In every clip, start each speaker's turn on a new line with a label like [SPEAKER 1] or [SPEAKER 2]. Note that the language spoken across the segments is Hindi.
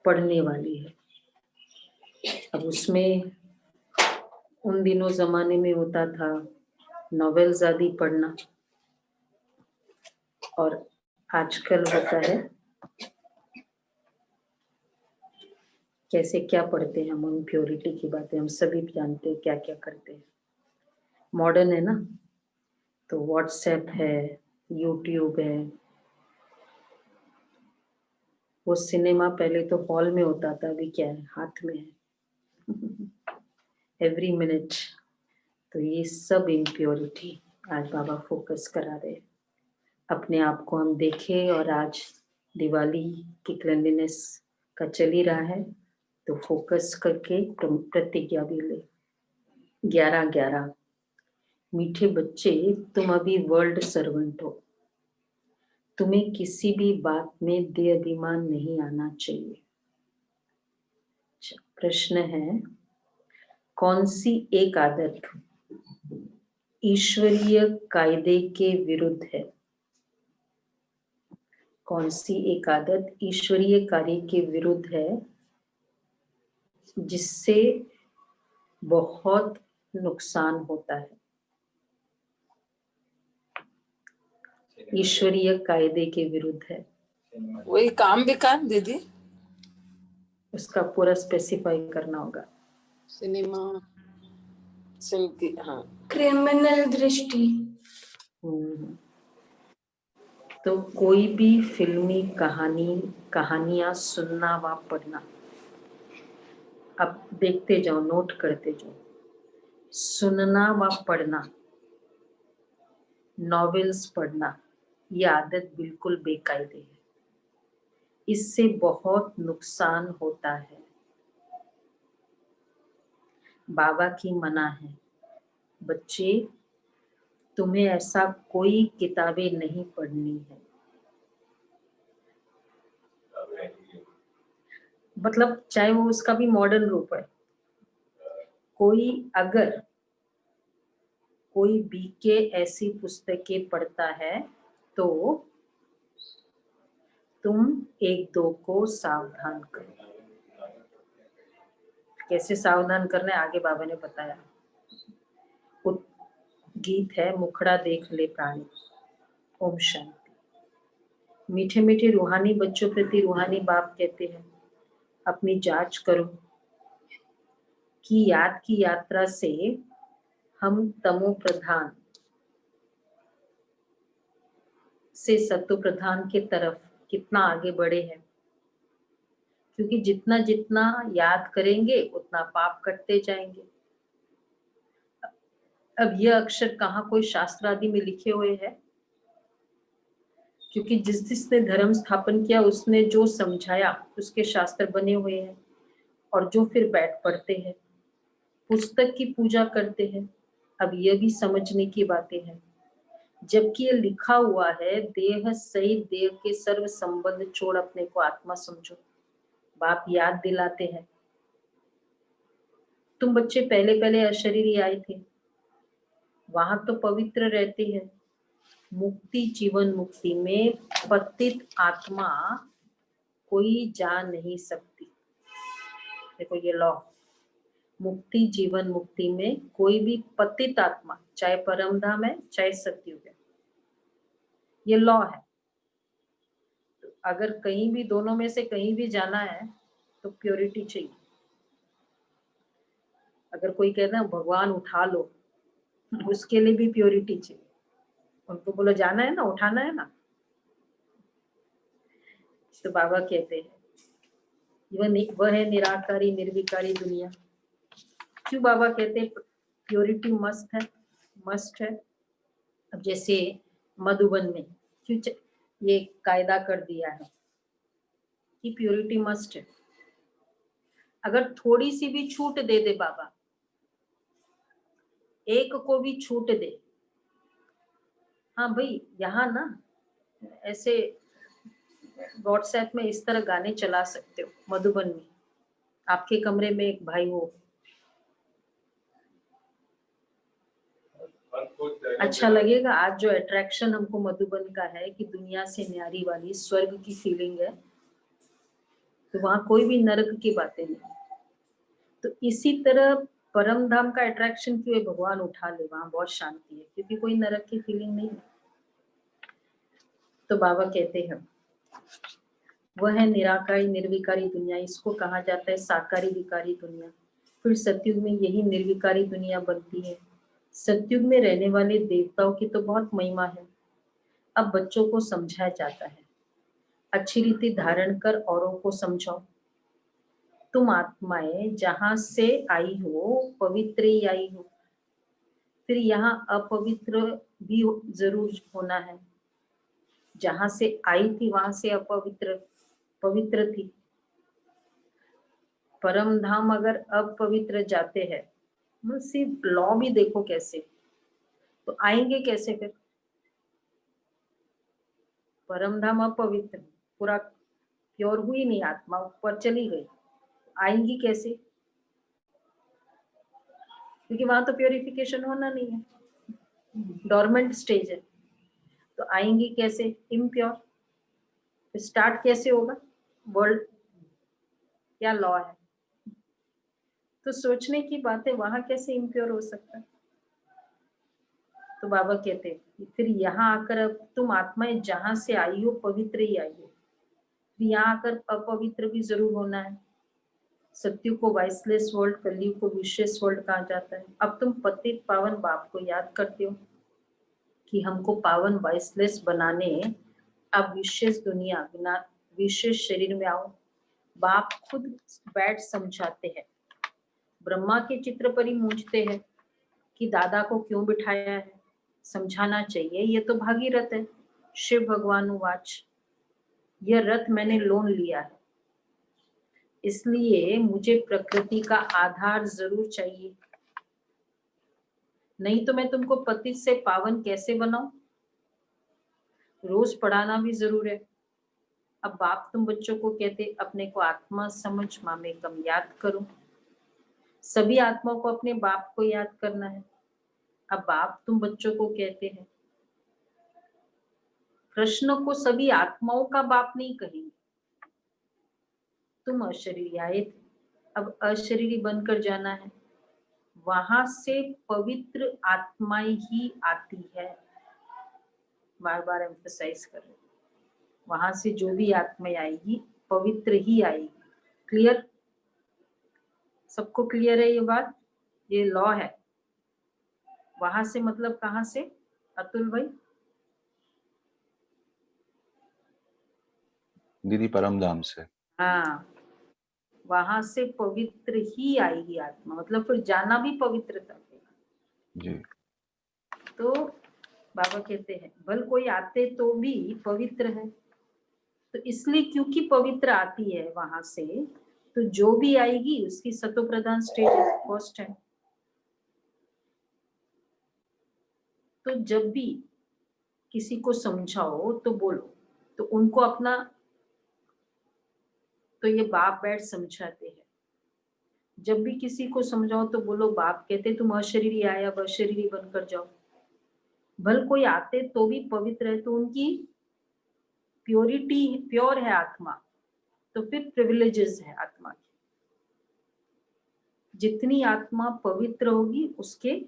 [SPEAKER 1] पढ़ने वाली है। अब उसमें उन दिनों जमाने में होता था नॉवेल्स आदि पढ़ना, और आजकल होता है कैसे क्या पढ़ते हैं हम, प्योरिटी की बातें हम सभी जानते हैं, क्या क्या करते हैं। मॉडर्न है ना, तो व्हाट्सएप है, यूट्यूब है। वो सिनेमा पहले तो हॉल में होता था, अभी क्या है, हाथ में है एवरी मिनट। तो ये सब इम्प्योरिटी आज बाबा फोकस करा रहे हैं। अपने आप को हम देखें, और आज दिवाली की क्लेanलीनेस का चल ही रहा है, तो फोकस करके प्रतिज्ञा भी ले। 11-11 मीठे बच्चे, तुम अभी वर्ल्ड सर्वेंट हो। तुम्हें किसी भी बात में दे अभिमान नहीं आना चाहिए। प्रश्न है, कौन सी एक आदत ईश्वरीय कायदे के विरुद्ध है? कौन सी एक आदत ईश्वरीय कार्य के विरुद्ध है, जिससे बहुत नुकसान होता है? ईश्वरीय कायदे के विरुद्ध है।
[SPEAKER 2] वही काम विकार दीदी,
[SPEAKER 1] उसका पूरा स्पेसिफाई करना होगा।
[SPEAKER 2] सिनेमा, हाँ,
[SPEAKER 3] क्रिमिनल दृष्टि।
[SPEAKER 1] तो कोई भी फिल्मी कहानियां सुनना व पढ़ना, अब देखते जाओ, नोट करते जाओ। सुनना व पढ़ना, नॉवेल्स पढ़ना, ये आदत बिल्कुल बेकायदे है। इससे बहुत नुकसान होता है। बाबा की मना है, बच्चे तुम्हें ऐसा कोई किताबें नहीं पढ़नी है। मतलब चाहे वो उसका भी मॉडर्न रूप है। अगर कोई बीके ऐसी पुस्तकें पढ़ता है तो तुम एक दो को सावधान करो। कैसे सावधान करना है आगे बाबा ने बताया। गीत है, मुखड़ा देख ले प्राणी। ओम शांति। मीठे मीठे रूहानी बच्चों प्रति रूहानी बाप कहते हैं, अपनी जांच करो कि याद की यात्रा से हम तमो प्रधान से सत्व प्रधान के तरफ कितना आगे बढ़े हैं। क्योंकि जितना जितना याद करेंगे उतना पाप कटते जाएंगे। अब यह अक्षर कहाँ कोई शास्त्र आदि में लिखे हुए हैं? क्योंकि जिसने धर्म स्थापन किया उसने जो समझाया उसके शास्त्र बने हुए हैं, और जो फिर बैठ पढ़ते हैं, पुस्तक की पूजा करते हैं। अब यह भी समझने की बातें हैं, जबकि ये लिखा हुआ है, देह सहित देह के सर्व संबंध छोड़ अपने को आत्मा समझो। बाप याद दिलाते हैं, तुम बच्चे पहले पहले अशरीरी आए थे, वहां तो पवित्र रहते हैं। मुक्ति जीवन मुक्ति में पतित आत्मा कोई जा नहीं सकती। देखो ये लॉ, मुक्ति जीवन मुक्ति में कोई भी पतित आत्मा, चाहे परम धाम है चाहे सतयुग है, ये लॉ है। तो अगर कहीं भी दोनों में से कहीं भी जाना है तो प्योरिटी चाहिए। अगर कोई कहता है भगवान उठा लो, उसके लिए भी प्योरिटी चाहिए। उनको बोलो जाना है ना, उठाना है ना। तो बाबा कहते हैं वह है निराकारी निर्विकारी दुनिया। क्यों बाबा कहते हैं प्योरिटी मस्ट है? अब जैसे मधुबन में क्यों ये कायदा कर दिया है कि प्योरिटी मस्ट है। अगर थोड़ी सी भी छूट दे दे बाबा, एक को भी छूट दे, हाँ भाई यहाँ ना ऐसे व्हाट्सएप में इस तरह गाने चला सकते हो। मधुबन में आपके कमरे में एक भाई हो, अच्छा लगेगा। आज जो अट्रैक्शन हमको मधुबन का है कि दुनिया से न्यारी वाली स्वर्ग की फीलिंग है, तो वहां कोई भी नरक की बातें नहीं। तो इसी तरह परम धाम का अट्रैक्शन क्यों है, भगवान उठा ले, वहां बहुत शांति है, क्योंकि कोई नरक की फीलिंग नहीं है। तो बाबा कहते हैं वह है निराकारी निर्विकारी दुनिया, इसको कहा जाता है साकारी विकारी दुनिया। फिर सतयुग में यही निर्विकारी दुनिया बनती है। सतयुग में रहने वाले देवताओं की तो बहुत महिमा है। अब बच्चों को समझाया जाता है, अच्छी रीति धारण कर औरों को समझाओ। तुम आत्माएं जहां से आई हो पवित्र ही आई हो, फिर यहाँ अपवित्र भी जरूर होना है। जहां से आई थी वहां से अपवित्र पवित्र थी। परम धाम अगर अपवित्र जाते हैं, सिर्फ लॉ भी देखो कैसे, तो आएंगे कैसे फिर? परम धाम अपवित्र, पूरा प्योर हुई नहीं, आत्मा ऊपर चली गई, आएंगी कैसे? क्योंकि वहां तो प्योरिफिकेशन होना नहीं है, डोरमेंट स्टेज है। तो आएंगी कैसे इम्प्योर? स्टार्ट कैसे होगा? वर्ल्ड क्या लॉ है? तो सोचने की बात है, वहां कैसे इम्प्योर हो सकता है? तो बाबा कहते हैं फिर यहाँ आकर अब तुम आत्माएं जहां से आई हो पवित्र ही आई हो, यहाँ आकर अपवित्र भी जरूर होना है। सत्यु को वाइसलेस वर्ल्ड, कलयुग को विशेष वर्ल्ड कहा जाता है। अब तुम पतित पावन बाप को याद करते हो कि हमको पावन वाइसलेस बनाने अब विशेष दुनिया बिना विशेष शरीर में आओ। बाप खुद बैठ समझाते हैं, ब्रह्मा के चित्र पर ही मूंझते हैं कि दादा को क्यों बिठाया है, समझाना चाहिए, ये तो भागीरथ है। शिव भगवान उवाच, यह रथ मैंने लोन लिया है, इसलिए मुझे प्रकृति का आधार जरूर चाहिए, नहीं तो मैं तुमको पतित से पावन कैसे बनाऊं? रोज पढ़ाना भी जरूर है। अब बाप तुम बच्चों को कहते अपने को आत्मा समझ मामेकम याद करो। सभी आत्माओं को अपने बाप को याद करना है। अब बाप तुम बच्चों को कहते हैं, कृष्ण को सभी आत्माओं का बाप नहीं कहेंगे। तुम अशरीरी आए थे, अब अशरीरी बनकर जाना है। वहां से पवित्र आत्माएं ही आती है, बार बार एम्फसाइज कर रहे, वहां से जो भी आत्माएं आएगी पवित्र ही आएगी। क्लियर? सबको क्लियर है ये बात? ये लॉ है। वहां से मतलब कहां से अतुल भाई?
[SPEAKER 4] दीदी परम धाम से।
[SPEAKER 1] हाँ, वहां से पवित्र ही आएगी आत्मा, मतलब फिर जाना भी पवित्रता के।
[SPEAKER 4] जी।
[SPEAKER 1] तो बाबा कहते हैं भल कोई आते तो भी पवित्र है, तो इसलिए क्योंकि पवित्र आती है वहां से, तो जो भी आएगी उसकी सतो प्रधान स्टेज फर्स्ट है। तो जब भी किसी को समझाओ तो बोलो, तो उनको अपना, तो ये बाप बैठ समझाते हैं। जब भी किसी को समझाओ तो बोलो बाप कहते तुम अशरीरी आए, अब अशरीरी बनकर जाओ। भल कोई आते तो भी पवित्र है, तो उनकी प्योरिटी प्योर है आत्मा, तो फिर प्रिविलेजेस है आत्मा की। जितनी आत्मा पवित्र होगी उसके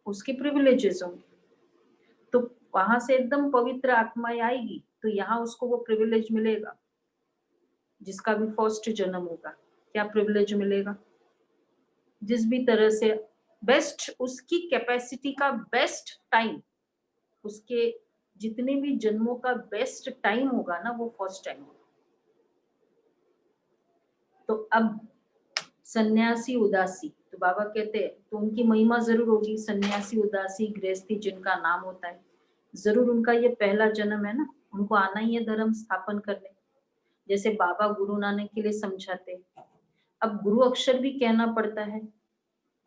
[SPEAKER 1] उसके प्रिविलेजेस होंगे। तो वहां से एकदम पवित्र आत्माएं आएगी तो यहाँ उसको वो प्रिविलेज मिलेगा। जिसका भी फर्स्ट जन्म होगा क्या प्रिविलेज मिलेगा? जिस भी तरह से बेस्ट उसकी कैपेसिटी का बेस्ट टाइम, उसके जितने भी जन्मों का बेस्ट टाइम होगा ना, वो फर्स्ट टाइम होगा। तो अब सन्यासी उदासी, तो बाबा कहते हैं तो उनकी महिमा जरूर होगी। सन्यासी उदासी गृहस्थी जिनका नाम होता है, जरूर उनका ये पहला जन्म है ना, उनको आना ही है धर्म स्थापन करने। जैसे बाबा गुरु नानक के लिए समझाते हैं। अब गुरु अक्षर भी कहना पड़ता है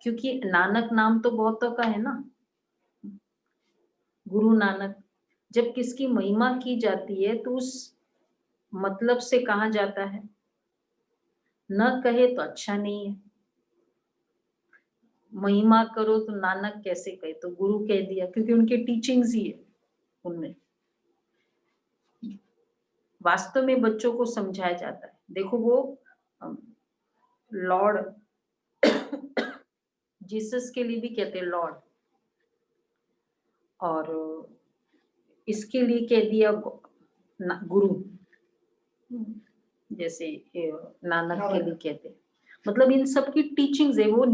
[SPEAKER 1] क्योंकि नानक नाम तो बहुतों का है ना। गुरु नानक, जब किसकी महिमा की जाती है तो उस मतलब से कहा जाता है, न कहे तो अच्छा नहीं है। महिमा करो तो नानक कैसे कहे, तो गुरु कह दिया क्योंकि उनके टीचिंग्स ही है उनमें। वास्तव में बच्चों को समझाया जाता है। देखो वो लॉर्ड जीसस के लिए भी कहते हैं लॉर्ड, और इसके लिए कह दिया गुरु, जैसे नानक के लिए कहते हैं। मतलब इन सब की टीचिंग्स है, वो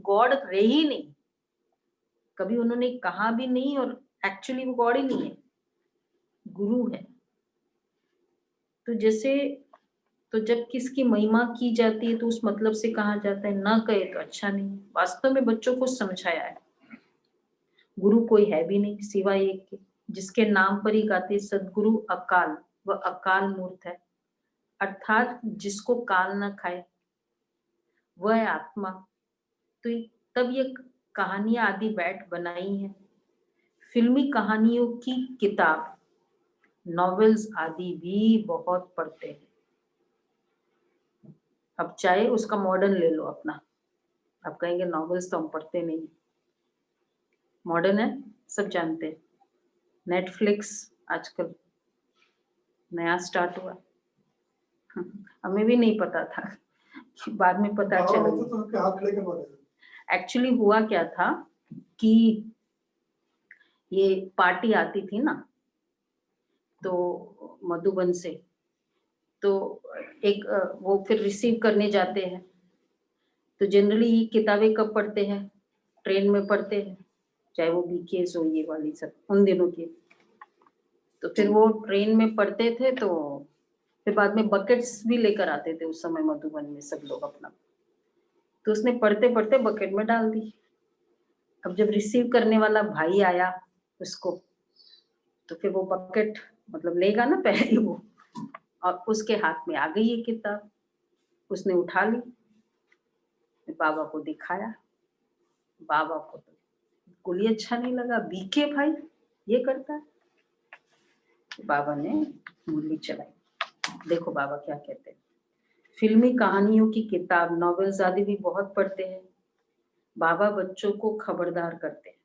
[SPEAKER 1] गॉड रहे ही नहीं, कभी उन्होंने कहा भी नहीं, और एक्चुअली वो गॉड ही नहीं है, गुरु है। तो जैसे तो जब किसकी महिमा की जाती है तो उस मतलब से कहा जाता है, ना कहे तो अच्छा नहीं। वास्तव में बच्चों को समझाया है, गुरु कोई है भी नहीं सिवाय एक के, जिसके नाम पर ही गाते सदगुरु अकाल, वह अकाल मूर्त है, अर्थात जिसको काल न खाए वह है आत्मा। तो तब ये कहानियां आदि बैठ बनाई है, फिल्मी कहानियों की किताब, नॉवेल्स आदि भी बहुत पढ़ते हैं। अब चाहे उसका मॉडर्न ले लो अपना, आप कहेंगे नॉवेल्स तो हम पढ़ते नहीं, मॉडर्न है, सब जानते हैं। नेटफ्लिक्स आजकल नया स्टार्ट हुआ, हमें भी नहीं पता था, बाद में पता चला। एक्चुअली हुआ क्या था कि ये पार्टी आती थी ना, तो मधुबन से, तो एक वो फिर रिसीव करने जाते हैं, तो जनरली ये किताबें कब पढ़ते हैं, ट्रेन में पढ़ते हैं, चाहे वो बीकेएस हो, ये वाली सब उन दिनों की। तो फिर वो ट्रेन में पढ़ते थे, तो फिर बाद में बकेट्स भी लेकर आते थे उस समय मधुबन में सब लोग अपना, तो उसने पढ़ते पढ़ते बकेट में डाल दी। अब जब रिसीव करने वाला भाई आया उसको, तो फिर वो बकेट मतलब लेगा ना पहले ही वो, और उसके हाथ में आ गई ये किताब, उसने उठा ली, बाबा को दिखाया, बाबा को तो बिल्कुल ही अच्छा नहीं लगा, बीके भाई ये करता है। बाबा ने मुरली चलाई, देखो बाबा क्या कहते हैं, फिल्मी कहानियों की किताब, नॉवेल्स आदि भी बहुत पढ़ते हैं। बाबा बच्चों को खबरदार करते हैं,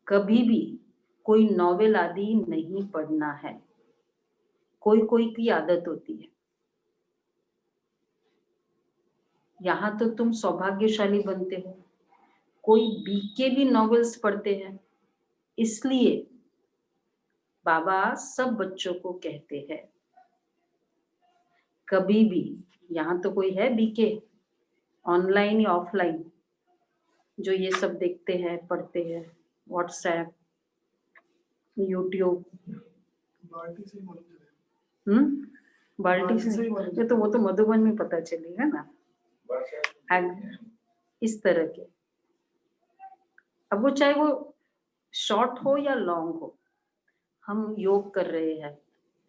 [SPEAKER 1] कभी भी कोई नॉवेल आदि नहीं पढ़ना है, कोई कोई की आदत होती है। यहाँ तो तुम सौभाग्यशाली बनते हो, कोई बीके भी नॉवेल्स पढ़ते हैं। इसलिए बाबा सब बच्चों को कहते हैं, कभी भी, यहाँ तो कोई है बीके ऑनलाइन या ऑफलाइन जो ये सब देखते हैं पढ़ते हैं, व्हाट्सएप, यूट्यूब, बाल्टी से ये तो वो तो मधुबन में पता चलेगा ना, इस तरह के। अब वो चाहे वो शॉर्ट हो या लॉन्ग हो, हम योग कर रहे हैं,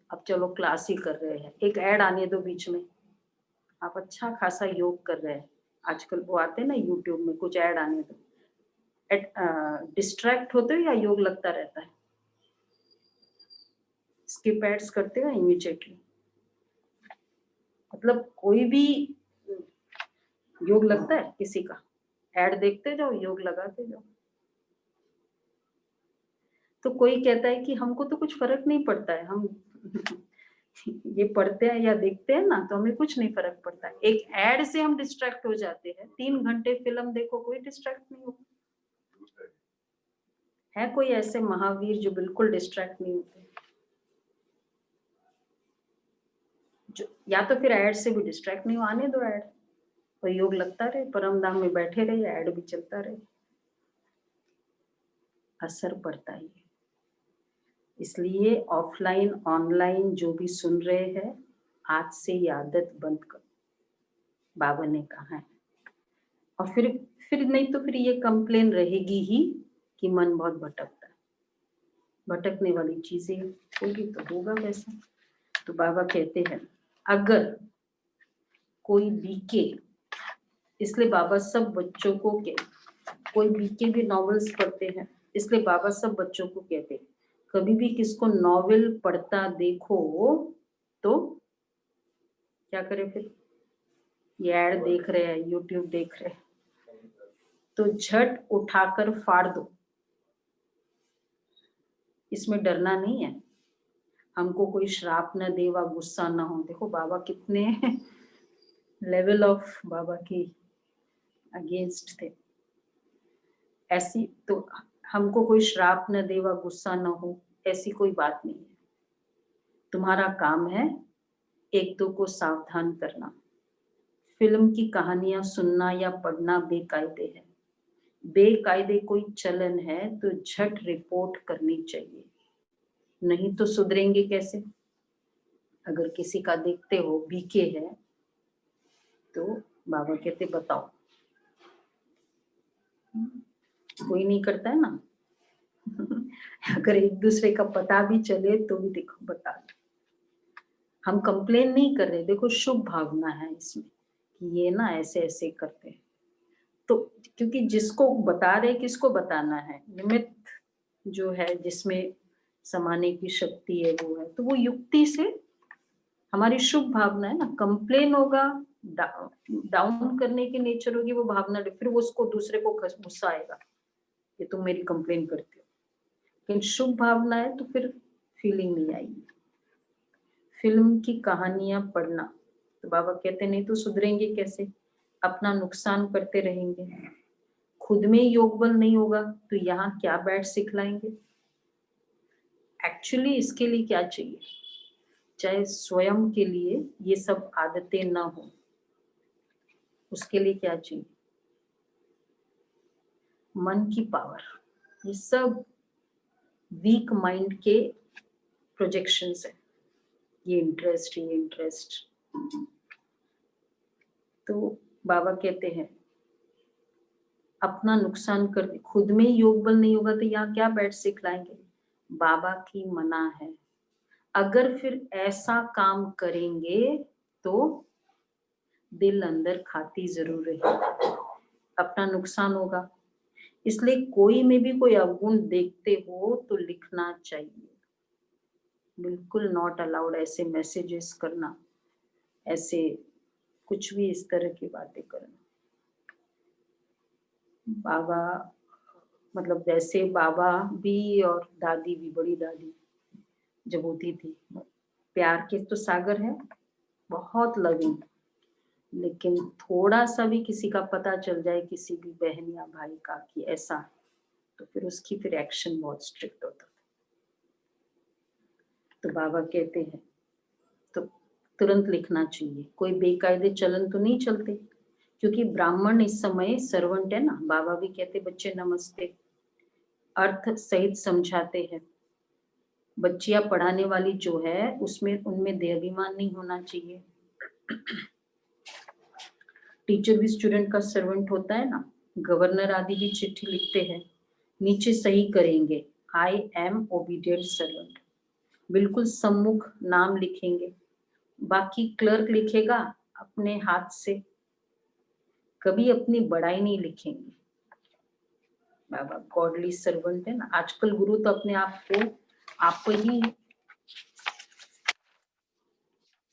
[SPEAKER 1] अब चलो क्लास ही कर रहे हैं, एक ऐड आने दो बीच में, आप अच्छा खासा योग कर रहे हैं, आजकल वो आते हैं ना यूट्यूब में, कुछ ऐड आने दो, डिस्ट्रैक्ट होते हो या योग लगता रहता है, स्किप एड्स करते हो इमीडिएटली, मतलब कोई भी योग लगता है किसी का, ऐड देखते जाओ योग लगाते जाओ। तो कोई कहता है कि हमको तो कुछ फर्क नहीं पड़ता है, हम ये पढ़ते हैं या देखते हैं ना तो हमें कुछ नहीं फर्क पड़ता है, एक ऐड से हम डिस्ट्रैक्ट हो जाते हैं, 3 घंटे फिल्म देखो कोई डिस्ट्रैक्ट नहीं होगा। है कोई ऐसे महावीर जो बिल्कुल डिस्ट्रैक्ट नहीं होते, जो या तो फिर ऐड से भी डिस्ट्रैक्ट नहीं हो, आने दो ऐड, और योग लगता रहे, परम धाम में बैठे रहे, ऐड भी चलता रहे, असर पड़ता है। इसलिए ऑफलाइन ऑनलाइन जो भी सुन रहे हैं, आज से ये आदत बंद करो, बाबा ने कहा है। और फिर नहीं तो फिर ये कंप्लेन रहेगी ही कि मन बहुत भटकता है, भटकने वाली चीजें होगी तो होगा वैसा। तो बाबा कहते हैं अगर कोई बीके, इसलिए बाबा सब बच्चों को कोई बीके भी नॉवेल्स पढ़ते हैं, इसलिए बाबा सब बच्चों को कहते हैं, कभी भी किसको नॉवेल पढ़ता देखो तो क्या करे, फिर ये ऐड देख रहे हैं, यूट्यूब देख रहे हैं, तो झट उठाकर फाड़ दो, इसमें डरना नहीं है। हमको कोई श्राप न दे व गुस्सा न हो। देखो बाबा कितने लेवल ऑफ बाबा की अगेंस्ट थे। ऐसी तो हमको कोई श्राप न दे व गुस्सा न हो, ऐसी कोई बात नहीं है। तुम्हारा काम है एक दो को सावधान करना। फिल्म की कहानियां सुनना या पढ़ना बेकायदे है। बेकायदे कोई चलन है तो झट रिपोर्ट करनी चाहिए, नहीं तो सुधरेंगे कैसे। अगर किसी का देखते हो बीके है तो बाबा कहते बताओ। कोई नहीं करता है ना। अगर एक दूसरे का पता भी चले तो भी देखो बता दो। हम कंप्लेन नहीं कर रहे, देखो शुभ भावना है इसमें कि ये ना ऐसे ऐसे करते हैं। तो क्योंकि जिसको बता रहे किसको बताना है, निमित्त जो है जिसमें समाने की शक्ति है वो है, तो वो युक्ति से हमारी शुभ भावना है ना। कंप्लेन होगा, डाउन करने की नेचर होगी वो भावना, फिर वो उसको दूसरे को गुस्सा आएगा कि तुम मेरी कंप्लेन करते हो। लेकिन शुभ भावना है तो फिर फीलिंग नहीं आएगी। फिल्म की कहानियां पढ़ना, तो बाबा कहते नहीं तो सुधरेंगे कैसे, अपना नुकसान करते रहेंगे। खुद में योग बल नहीं होगा तो यहाँ क्या बैठ सिखलाएंगे। एक्चुअली इसके लिए क्या चाहिए, चाहे स्वयं के लिए ये सब आदतें ना हो, उसके लिए क्या चाहिए, मन की पावर। ये सब वीक माइंड के प्रोजेक्शंस है, ये इंटरेस्ट। तो बाबा कहते हैं अपना नुकसान कर, खुद में योग बल नहीं होगा तो यहाँ क्या बैठ सिखलाएंगे। बाबा की मना है, अगर फिर ऐसा काम करेंगे तो दिल अंदर खाती जरूर रहेगी, अपना नुकसान होगा। इसलिए कोई में भी कोई अवगुण देखते हो तो लिखना चाहिए। बिल्कुल नॉट अलाउड ऐसे मैसेजेस करना, ऐसे कुछ भी इस तरह की बातें करना। बाबा मतलब जैसे बाबा भी और दादी भी, बड़ी दादी जब होती थी, प्यार के तो सागर है, बहुत लविंग। लेकिन थोड़ा सा भी किसी का पता चल जाए, किसी भी बहन या भाई का कि ऐसा, तो फिर उसकी फिर एक्शन बहुत स्ट्रिक्ट होता था। तो बाबा कहते हैं तो तुरंत लिखना चाहिए। कोई बेकायदे चलन तो नहीं चलते, क्योंकि ब्राह्मण इस समय सर्वेंट है ना। बाबा भी कहते बच्चे नमस्ते, अर्थ सहित समझाते हैं। बच्चियां पढ़ाने वाली जो है उसमें उनमें देहाभिमान नहीं होना चाहिए। टीचर भी स्टूडेंट का सर्वेंट होता है ना। गवर्नर आदि भी चिट्ठी लिखते हैं, नीचे सही करेंगे आई एम ओबीडियंट सर्वेंट, बिल्कुल सम्मुख नाम लिखेंगे। बाकी क्लर्क लिखेगा अपने हाथ से, कभी अपनी बड़ाई नहीं लिखेंगे। बाबा गॉडली सर्वेंट है ना। आजकल गुरु तो अपने आप को आप ही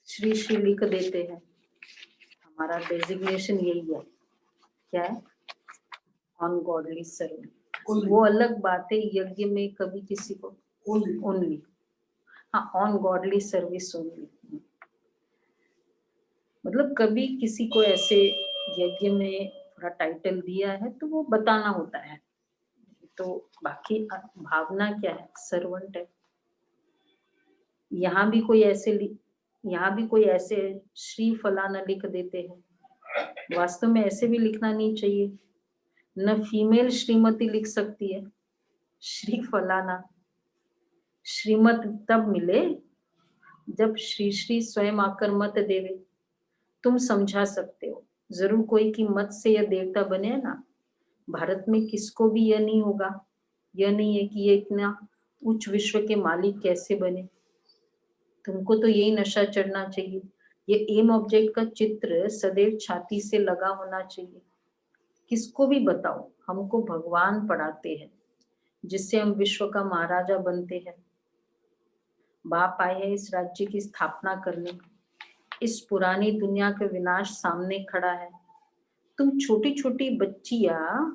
[SPEAKER 1] श्री श्री लिख देते हैं। हमारा डेजिग्नेशन यही है, क्या है, ऑन गॉडली सर्वेंट। वो अलग बात है, यज्ञ में कभी किसी को ओनली, हाँ ऑन गॉडली सर्विस ओनली। मतलब कभी किसी को ऐसे यज्ञ में थोड़ा टाइटल दिया है तो वो बताना होता है। तो बाकी भावना क्या है, सर्वेंट है। यहाँ भी कोई ऐसे श्री फलाना लिख देते हैं, वास्तव में ऐसे भी लिखना नहीं चाहिए। न फीमेल श्रीमती लिख सकती है श्री फलाना। श्रीमत तब मिले जब श्री श्री स्वयं आकर मत देवे। तुम समझा सकते हो, जरूर कोई की मत से यह देवता बने ना। भारत में किसको भी यह नहीं होगा, यह नहीं है कि ये इतना उच्च विश्व के मालिक कैसे बने। तुमको तो यही नशा चढ़ना चाहिए। ये एम ऑब्जेक्ट का चित्र सदैव छाती से लगा होना चाहिए। किसको भी बताओ, हमको भगवान पढ़ाते हैं जिससे हम विश्व का महाराजा बनते हैं। बाप आए हैं इस राज्य की स्थापना करने, इस पुरानी दुनिया का विनाश सामने खड़ा है। तुम छोटी छोटी बच्चियां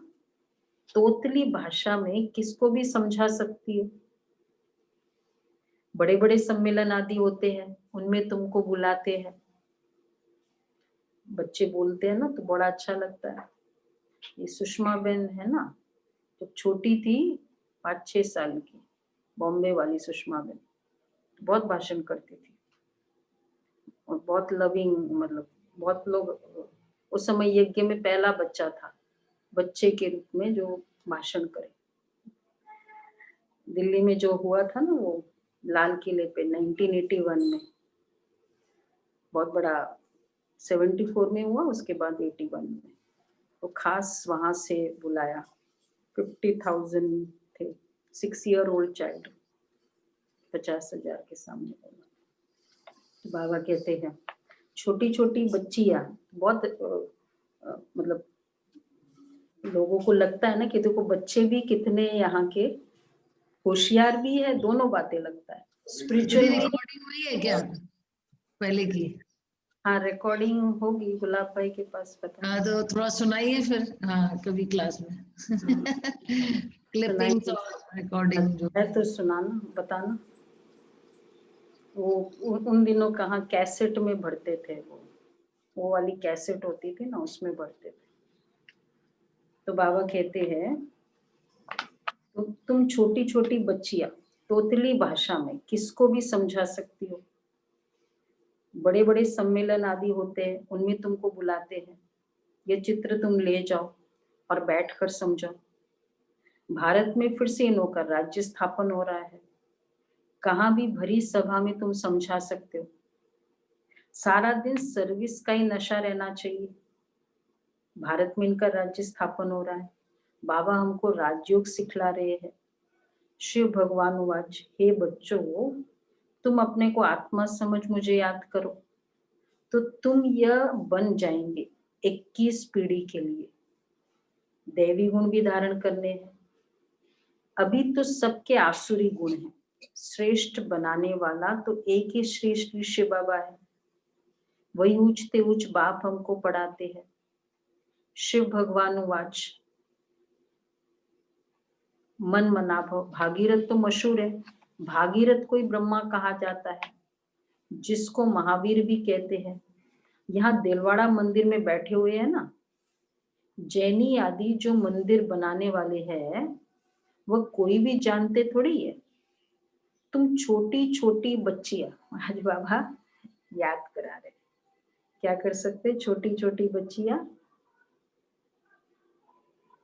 [SPEAKER 1] तोतली भाषा में किसको भी समझा सकती हो। बड़े बड़े सम्मेलन आदि होते हैं, उनमें तुमको बुलाते हैं। बच्चे बोलते हैं ना तो बड़ा अच्छा लगता है। ये सुषमा बहन है ना, जब छोटी थी 5-6 साल की, बॉम्बे वाली सुषमा बहन, बहुत भाषण करती थी और बहुत लविंग, मतलब बहुत लोग, उस समय यज्ञ में पहला बच्चा था बच्चे के रूप में जो भाषण करे। दिल्ली में जो हुआ था ना वो लाल किले पे 1981 में, बहुत बड़ा, 74 में हुआ, उसके बाद 81 में, तो खास वहां से बुलाया। 50,000 थे, 6 year old चाइल्ड, 50,000 के सामने बोला। तो बाबा कहते हैं छोटी छोटी बच्चियां, बहुत मतलब लोगों को लगता है ना कि देखो बच्चे भी कितने यहाँ के होशियार भी है, दोनों बातें लगता है स्पिरिचुअल।
[SPEAKER 5] रिकॉर्डिंग हुई है क्या पहले की?
[SPEAKER 1] हाँ रिकॉर्डिंग होगी गुलाब भाई के पास, पता
[SPEAKER 5] हाँ तो थोड़ा सुनाइए फिर, हाँ कभी क्लास में क्लिपिंग्स और रिकॉर्डिंग जो
[SPEAKER 1] है तो सुनाना, बताना। वो उन दिनों कहाँ कैसेट में भरते थे, वो वाली कैसेट होती थी ना, उसमें भरते थे। तो बाबा कहते हैं तो तुम छोटी छोटी बच्चियां तोतली भाषा में किसको भी समझा सकती हो। बड़े बड़े सम्मेलन आदि होते हैं, उनमें तुमको बुलाते हैं। ये चित्र तुम ले जाओ और बैठकर समझो। भारत में फिर से इनों का राज्य स्थापन हो रहा है। कहाँ भी भरी सभा में तुम समझा सकते हो। सारा दिन सर्विस का ही नशा रहना चाहिए। भारत में इनका राज्य स्थापन हो रहा है। बाबा हमको राजयोग सिखला रहे हैं। शिव भगवान वाच, हे बच्चों, तुम अपने को आत्मा समझ मुझे याद करो तो तुम यह बन जाएंगे 21 पीढ़ी के लिए। दैवी गुण भी धारण करने हैं। अभी तो सबके आसुरी गुण हैं। श्रेष्ठ बनाने वाला तो एक ही श्रेष्ठ ऋषि बाबा है। वही ऊंचते ऊंच बाप हमको पढ़ाते हैं। शिव भगवान वाच, मन मना भव। भागीरथ तो मशहूर है। भागीरथ को ही ब्रह्मा कहा जाता है, जिसको महावीर भी कहते हैं। यहाँ दिलवाड़ा मंदिर में बैठे हुए हैं ना, जैनी आदि जो मंदिर बनाने वाले हैं, वह कोई भी जानते थोड़ी है। तुम छोटी छोटी बच्चियां, आज बाबा याद करा रहे, क्या कर सकते? छोटी छोटी बच्चियां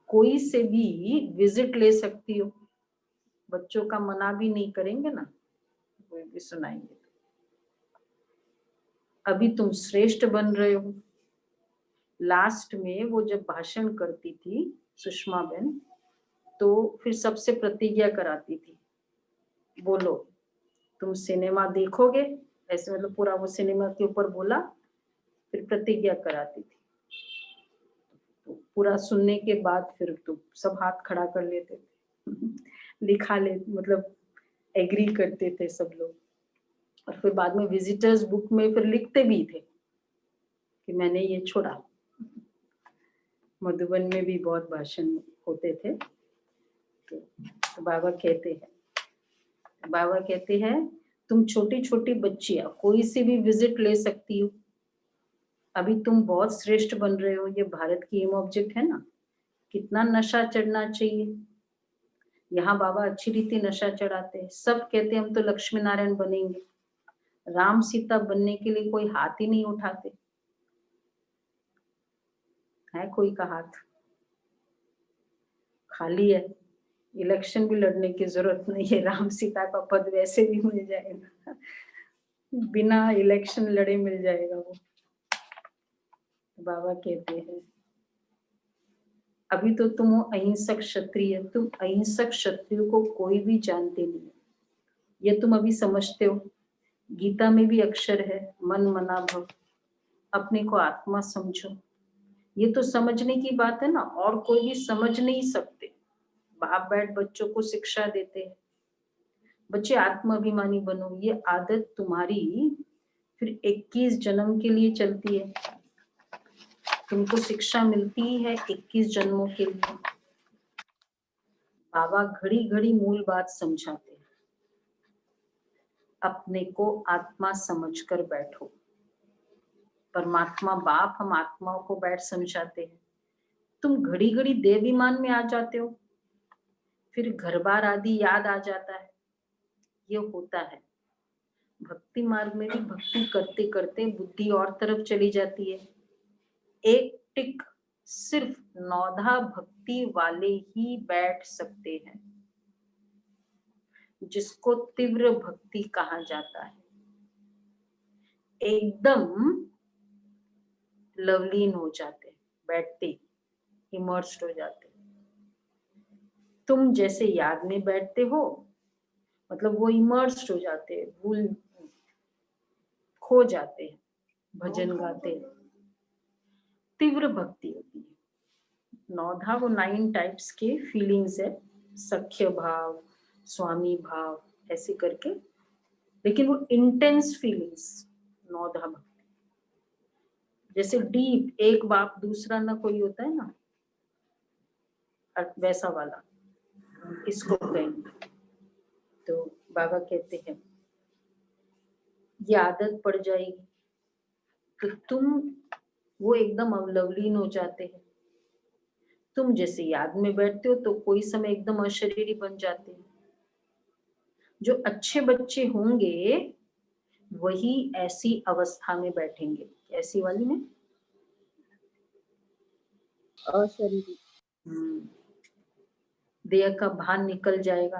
[SPEAKER 1] कोई से भी विजिट ले सकती हो। बच्चों का मना भी नहीं करेंगे ना, कोई भी सुनाएंगे। अभी तुम श्रेष्ठ बन रहे हो। लास्ट में वो जब भाषण करती थी सुषमा बहन, तो फिर सबसे प्रतिज्ञा कराती थी, बोलो तुम सिनेमा देखोगे, ऐसे मतलब पूरा वो सिनेमा के ऊपर बोला, फिर प्रतिज्ञा कराती थी। तो पूरा सुनने के बाद फिर तो सब हाथ खड़ा कर लेते थे लिखा ले, मतलब एग्री करते थे सब लोग। और फिर बाद में विजिटर्स बुक में फिर लिखते भी थे कि मैंने ये छोड़ा। मधुबन में भी बहुत भाषण होते थे। तो बाबा कहते हैं तुम छोटी छोटी बच्चियां कोई से भी विजिट ले सकती हो। अभी तुम बहुत श्रेष्ठ बन रहे हो। ये भारत की एम ऑब्जेक्ट है ना, कितना नशा चढ़ना चाहिए। यहाँ बाबा अच्छी रीति नशा चढ़ाते हैं। सब कहते हैं हम तो लक्ष्मी नारायण बनेंगे। राम सीता बनने के लिए कोई हाथ ही नहीं उठाते। है कोई का हाथ? खाली है। इलेक्शन भी लड़ने की जरूरत नहीं है। राम सीता का पद वैसे भी मिल जाएगा, बिना इलेक्शन लड़े मिल जाएगा वो। बाबा कहते हैं अभी तो तुम हो अहिंसक क्षत्रिय। तुम अहिंसक क्षत्रिय को कोई भी जानते नहीं है, ये तुम अभी समझते हो। गीता में भी अक्षर है, मन मना भव, अपने को आत्मा समझो। ये तो समझने की बात है ना, और कोई भी समझ नहीं सकते। बाप बैठ बच्चों को शिक्षा देते हैं, बच्चे आत्माभिमानी बनो। ये आदत तुम्हारी फिर 21 जन्म के लिए चलती है। तुमको शिक्षा मिलती है 21 जन्मों के लिए। बाबा घड़ी घड़ी मूल बात समझाते हैं। अपने को आत्मा समझकर बैठो। परमात्मा बाप हम आत्माओं को बैठ समझाते हैं। तुम घड़ी घड़ी देवाभिमान में आ जाते हो, फिर घर बार आदि याद आ जाता है। ये होता है भक्ति मार्ग में भी। भक्ति करते करते बुद्धि और तरफ चली जाती है। एक टिक सिर्फ नौधा भक्ति वाले ही बैठ सकते हैं, जिसको तीव्र भक्ति कहा जाता है। एकदम लवलीन हो जाते, बैठते इमर्स्ड हो जाते। तुम जैसे याद में बैठते हो, मतलब वो इमर्स्ड हो जाते, भूल खो जाते हैं, भजन गाते। तीव्र भक्ति होती है। नौधा वो 9 टाइप्स के फीलिंग्स है, सख्य भाव, स्वामी भाव, ऐसे करके। लेकिन वो इंटेंस फीलिंग्स नौधा भक्ति, जैसे डीप एक बाप दूसरा ना कोई होता है ना, वैसा वाला इसको कहेंगे। तो बाबा कहते हैं ये आदत पड़ जाएगी तो तुम वो एकदम अवलवलीन हो जाते हैं। तुम जैसे याद में बैठते हो तो कोई समय एकदम अशरीरी बन जाते हैं। जो अच्छे बच्चे होंगे वही ऐसी अवस्था में बैठेंगे। ऐसी वाली में
[SPEAKER 2] अशरीरी।
[SPEAKER 1] देह का भान निकल जाएगा,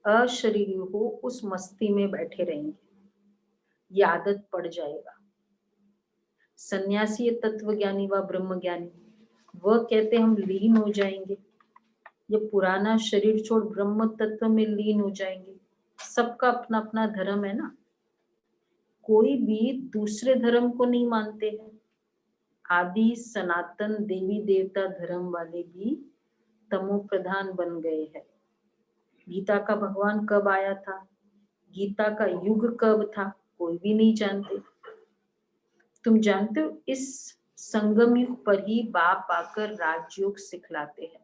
[SPEAKER 1] अशरीरी हो उस मस्ती में बैठे रहेंगे। ये आदत पड़ जाएगा। सन्यासी तत्वज्ञानी व ब्रह्म ज्ञानी वह कहते हम लीन हो जाएंगे, ये पुराना शरीर छोड़ ब्रह्म तत्व में लीन हो जाएंगे। सबका अपना अपना धर्म है ना, कोई भी दूसरे धर्म को नहीं मानते हैं। आदि सनातन देवी देवता धर्म वाले भी तमो प्रधान बन गए हैं। गीता का भगवान कब आया था, गीता का युग कब था, कोई भी नहीं जानते। तुम जानते हो इस संगम युग पर ही बाप आकर राजयोग सिखलाते हैं,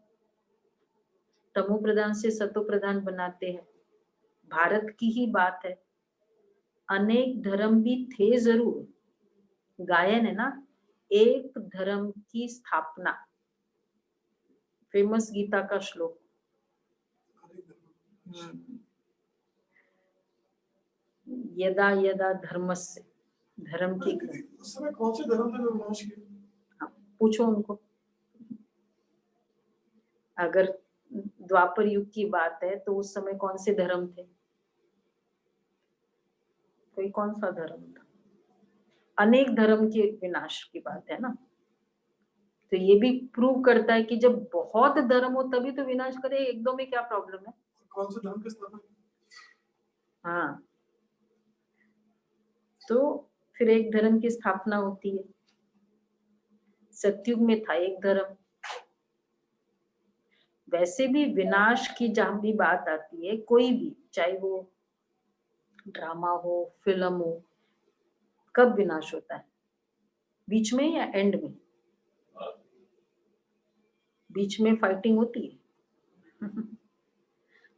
[SPEAKER 1] तमो प्रधान से सतो प्रधान बनाते हैं। भारत की ही बात है, अनेक धर्म भी थे जरूर, गायन है ना, एक धर्म की स्थापना, फेमस गीता का श्लोक। यदा यदा धर्मस्य, धर्म की
[SPEAKER 6] उस समय कौन से धर्म ने विनाश किया?
[SPEAKER 1] पूछो उनको। अगर द्वापर युग की बात है तो उस समय कौन से धर्म थे? कोई कौन सा धर्म था? अनेक धर्म के विनाश की बात है ना। तो ये भी प्रूव करता है कि जब बहुत धर्म हो तभी तो विनाश करे, एक दो में क्या प्रॉब्लम है?
[SPEAKER 6] कौन से धर्म की स्थापना?
[SPEAKER 1] हाँ, तो फिर एक धर्म की स्थापना होती है। सतयुग में था एक धर्म। वैसे भी विनाश की जहां भी बात आती है, कोई भी, चाहे वो ड्रामा हो, फिल्म हो, कब विनाश होता है? बीच में या एंड में? बीच में फाइटिंग होती है।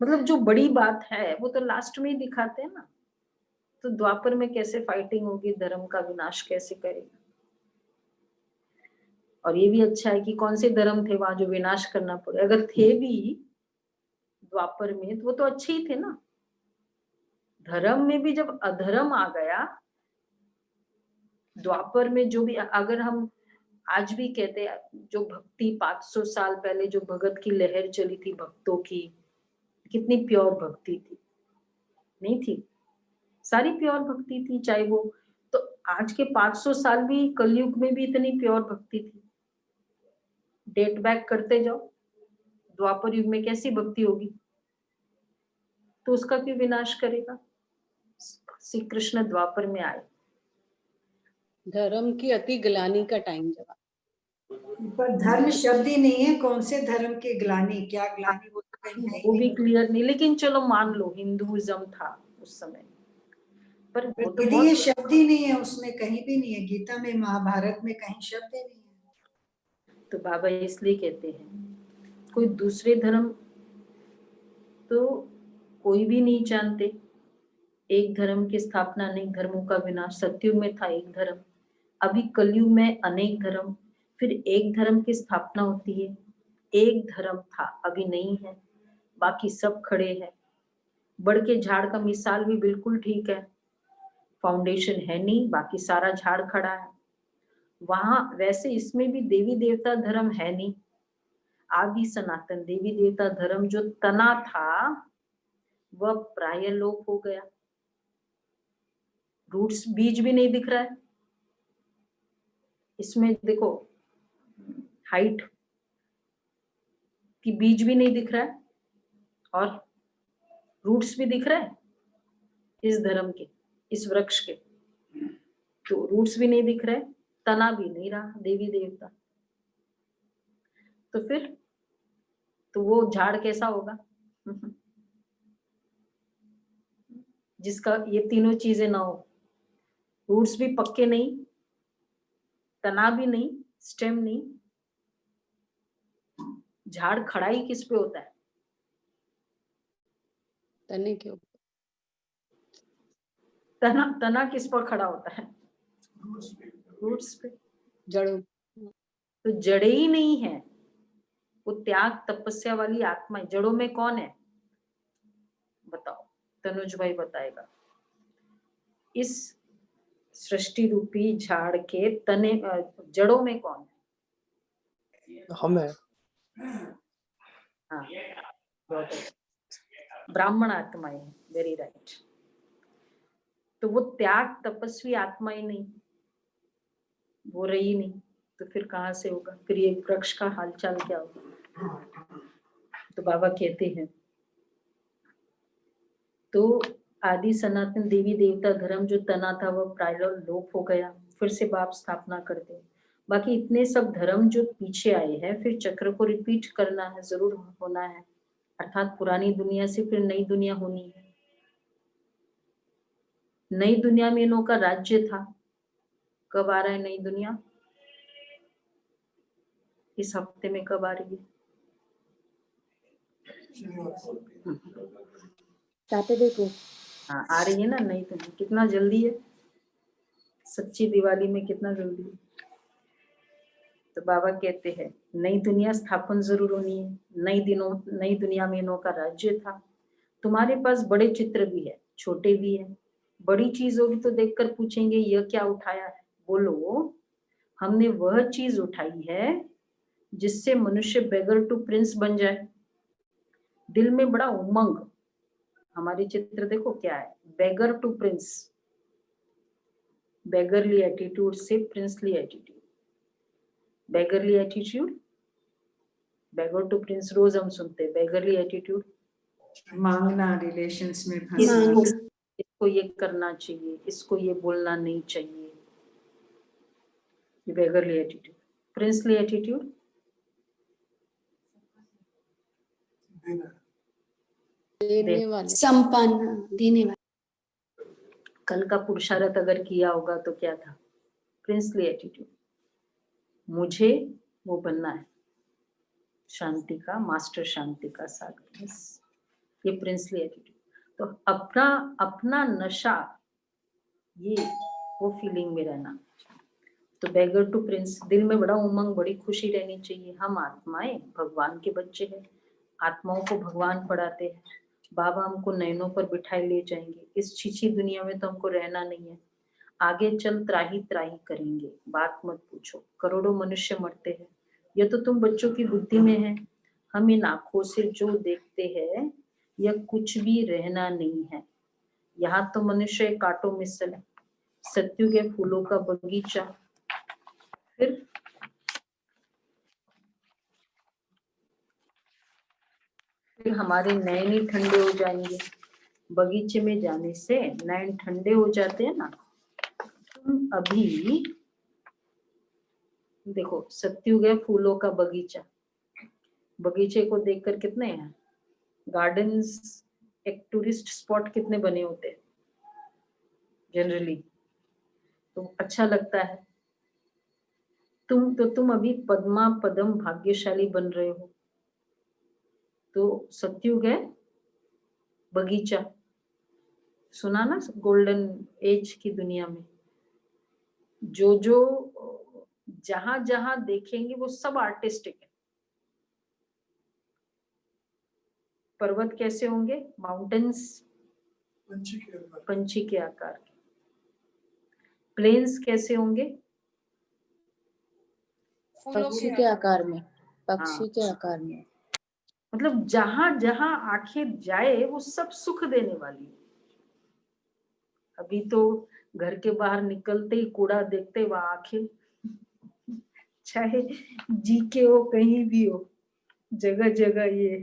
[SPEAKER 1] मतलब जो बड़ी बात है वो तो लास्ट में ही दिखाते हैं ना। तो द्वापर में कैसे फाइटिंग होगी, धर्म का विनाश कैसे करेगा? और ये भी अच्छा है कि कौन से धर्म थे वहां जो विनाश करना पड़े। अगर थे भी द्वापर में तो वो तो अच्छे ही थे ना। धर्म में भी जब अधर्म आ गया, द्वापर में जो भी, अगर हम आज भी कहते हैं, जो भक्ति 500 साल पहले जो भगत की लहर चली थी भक्तों की, कितनी प्योर भक्ति थी, नहीं थी? सारी प्योर भक्ति थी। चाहे वो तो आज के 500 साल भी कलयुग में भी इतनी प्योर भक्ति थी। डेट बैक करते जाओ, द्वापर युग में कैसी भक्ति होगी? तो उसका क्यों विनाश करेगा? श्री कृष्ण द्वापर में आए।
[SPEAKER 2] धर्म की अति ग्लानि का टाइम जब,
[SPEAKER 7] पर धर्म शब्द ही नहीं है, कौन से धर्म की ग्लानि, क्या ग्लानि, वो तो कहीं है ही
[SPEAKER 1] वो भी
[SPEAKER 7] नहीं।
[SPEAKER 1] क्लियर नहीं, लेकिन चलो मान लो हिंदुइज्म था उस समय, पर वो तो
[SPEAKER 7] यदि ये शब्द ही नहीं है उसमें, कहीं भी नहीं है, गीता में महाभारत में कहीं शब्द ही नहीं है।
[SPEAKER 1] तो बाबा इसलिए कहते हैं कोई दूसरे धर्म तो कोई भी नहीं जानते, एक धर्म की स्थापना, अनेक धर्मों का विनाश। सतयुग में था एक धर्म, अभी कलयुग में अनेक धर्म, फिर एक धर्म की स्थापना होती है। एक धर्म था, अभी नहीं है, बाकी सब खड़े हैं। बड़ के झाड़ का मिसाल भी बिल्कुल ठीक है। फाउंडेशन है नहीं, बाकी सारा झाड़ खड़ा है। वहां वैसे इसमें भी देवी देवता धर्म है नहीं। आदि सनातन देवी देवता धर्म जो तना था वह प्राय लोप हो गया। रूट्स, बीज भी नहीं दिख रहा है इसमें। देखो हाइट की बीज भी नहीं दिख रहा है और रूट्स भी दिख रहा है इस धर्म के, इस वृक्ष के। तो रूट्स भी नहीं दिख रहे, तना भी नहीं रहा देवी देवता। तो फिर तो वो झाड़ कैसा होगा जिसका ये तीनों चीजें ना हो? रूट्स भी पक्के नहीं, तना भी नहीं, स्टेम नहीं। झाड़ खड़ा ही किस पे होता है?
[SPEAKER 2] तने के ऊपर।
[SPEAKER 1] तना किस पर खड़ा होता है? रूट्स पे।
[SPEAKER 2] जड़ों।
[SPEAKER 1] तो जड़े ही नहीं है। वो त्याग तपस्या वाली आत्मा है। जड़ों में कौन है बताओ? तनुज भाई बताएगा। इस सृष्टि रूपी झाड़ के तने जड़ों में कौन है?
[SPEAKER 8] हम है।
[SPEAKER 1] हाँ, बहुत अच्छा। ब्राह्मण आत्मा है, वेरी राइट। तो वो त्याग तपस्वी आत्मा ही नहीं, वो रही नहीं, तो फिर कहाँ से होगा? फिर ये वृक्ष का हालचाल क्या होगा? तो बाबा कहते हैं तो आदि सनातन देवी देवता धर्म जो तना था वह प्राय लोप हो गया, फिर से बाप स्थापना करते। बाकी इतने सब धर्म जो पीछे आए हैं, फिर चक्र को रिपीट करना है, जरूर होना है। अर्थात पुरानी दुनिया से फिर नई दुनिया होनी है। नई दुनिया में इन्हों का राज्य था। कब आ रहा है नई दुनिया? इस हफ्ते में कब आ रही है? सैटरडे को। हाँ, आ रही है ना नई दुनिया। कितना जल्दी है, सच्ची दिवाली में कितना जल्दी है। तो बाबा कहते हैं नई दुनिया स्थापन जरूर होनी है। नई दुनिया में इन्हों का राज्य था। तुम्हारे पास बड़े चित्र भी है, छोटे भी है। बड़ी चीज होगी तो देखकर पूछेंगे यह क्या उठाया है? बोलो हमने वह चीज उठाई है जिससे मनुष्य बेगर टू प्रिंस बन जाए। दिल में बड़ा उमंग। हमारी चित्र देखो क्या है, beggar to prince. Beggarly attitude से princely attitude. Beggarly attitude, beggar to prince रोज हम सुनते हैं। बेगरली एटीट्यूड
[SPEAKER 7] मांगना, रिलेशंस में फंसना।
[SPEAKER 1] इसको ये करना चाहिए, इसको ये बोलना नहीं चाहिए। ये बेगरली एटीट्यूड। प्रिंसली एटीट्यूड
[SPEAKER 2] देने वाले।
[SPEAKER 3] संपन्न, देने वाले।
[SPEAKER 1] कल का पुरुषार्थ अगर किया होगा तो क्या था? Princely attitude. मुझे वो बनना है, शांति का मास्टर, शांति का सागर। ये प्रिंसली एटीट्यूड। तो अपना नशा, ये वो फीलिंग में रहना। तो बेगर टू प्रिंस, दिल में बड़ा उमंग, बड़ी खुशी रहनी चाहिए। हम आत्माएं भगवान के बच्चे हैं, आत्माओं को भगवान पढ़ाते हैं। बाबा हमको नैनों पर बिठाए ले जाएंगे। इस छीछी दुनिया में तो हमको रहना नहीं है। आगे चल त्राही त्राही करेंगे, बात मत पूछो। करोड़ों मनुष्य मरते हैं, यह तो तुम बच्चों की बुद्धि में है। हम इन आंखों से जो देखते हैं यह कुछ भी रहना नहीं है। यहाँ तो मनुष्य एक कांटो मिसल है, सत्युग के फूलों का बगीचा। फिर हमारे नयन ही ठंडे हो जाएंगे। बगीचे में जाने से नयन ठंडे हो जाते हैं ना। तुम अभी देखो, सत्युग है फूलों का बगीचा। बगीचे को देखकर कितने हैं गार्डन्स, एक टूरिस्ट स्पॉट कितने बने होते हैं जनरली, तो अच्छा लगता है। तुम अभी पद्मा पदम भाग्यशाली बन रहे हो। तो सत्युग है बगीचा, सुना ना, गोल्डन एज की दुनिया में जो जो जहां जहां देखेंगे वो सब आर्टिस्टिक है। पर्वत कैसे होंगे? माउंटेन्स
[SPEAKER 6] पंछी के आकार।
[SPEAKER 1] पंछी के आकार के। प्लेन्स कैसे होंगे?
[SPEAKER 2] पक्षी के आकार में, पक्षी
[SPEAKER 1] हाँ।
[SPEAKER 2] के आकार में।
[SPEAKER 1] मतलब जहां जहां आंखें जाए वो सब सुख देने वाली है। अभी तो घर के बाहर निकलते ही कूड़ा देखते वहां आंखें, चाहे जीके हो कहीं भी हो, जगह जगह ये।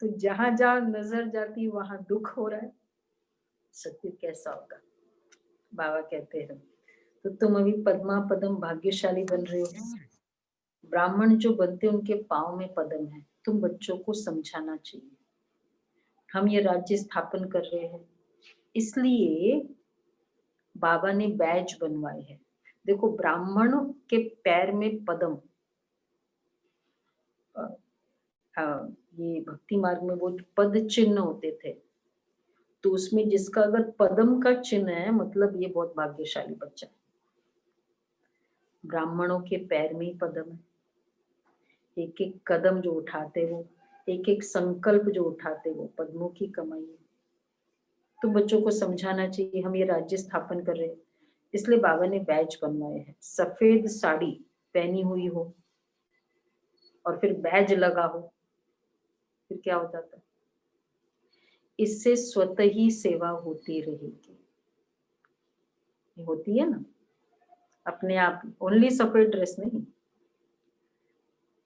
[SPEAKER 1] तो जहां जहां नजर जाती वहां दुख हो रहा है। सत्य कैसा होगा? बाबा कहते हैं तो तुम अभी पद्मा पदम भाग्यशाली बन रहे हो। ब्राह्मण जो बनते उनके पाँव में पदम है। तुम बच्चों को समझाना चाहिए हम ये राज्य स्थापन कर रहे हैं, इसलिए बाबा ने बैज बनवाए हैं। देखो ब्राह्मण के पैर में पदम, ये भक्ति मार्ग में वो पद चिन्ह होते थे, तो उसमें जिसका अगर पदम का चिन्ह है मतलब ये बहुत भाग्यशाली बच्चा है। ब्राह्मणों के पैर में ही पदम है। एक एक कदम जो उठाते वो, एक एक संकल्प जो उठाते वो पद्मों की कमाई है। तो बच्चों को समझाना चाहिए हम ये राज्य स्थापन कर रहे हैं, इसलिए बाबा ने बैज बनवाए हैं। सफेद साड़ी पहनी हुई हो और फिर बैज लगा हो, फिर क्या हो जाता है? इससे स्वतः ही सेवा होती रहेगी। ये होती है ना अपने आप, ओनली सफेद ड्रेस नहीं।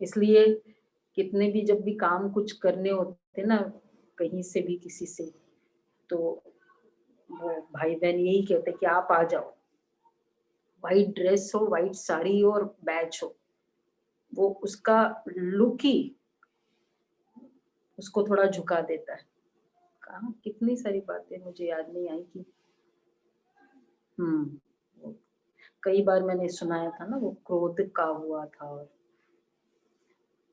[SPEAKER 1] इसलिए कितने भी जब भी काम कुछ करने होते ना कहीं से भी किसी से, तो वो भाई बहन यही कहते कि आप आ जाओ, वाइट ड्रेस हो, वाइट साड़ी हो और बैच हो, वो उसका लुक ही उसको थोड़ा झुका देता है। कहाँ कितनी सारी बातें मुझे याद नहीं आई कि कई बार मैंने सुनाया था ना, वो क्रोध का हुआ था और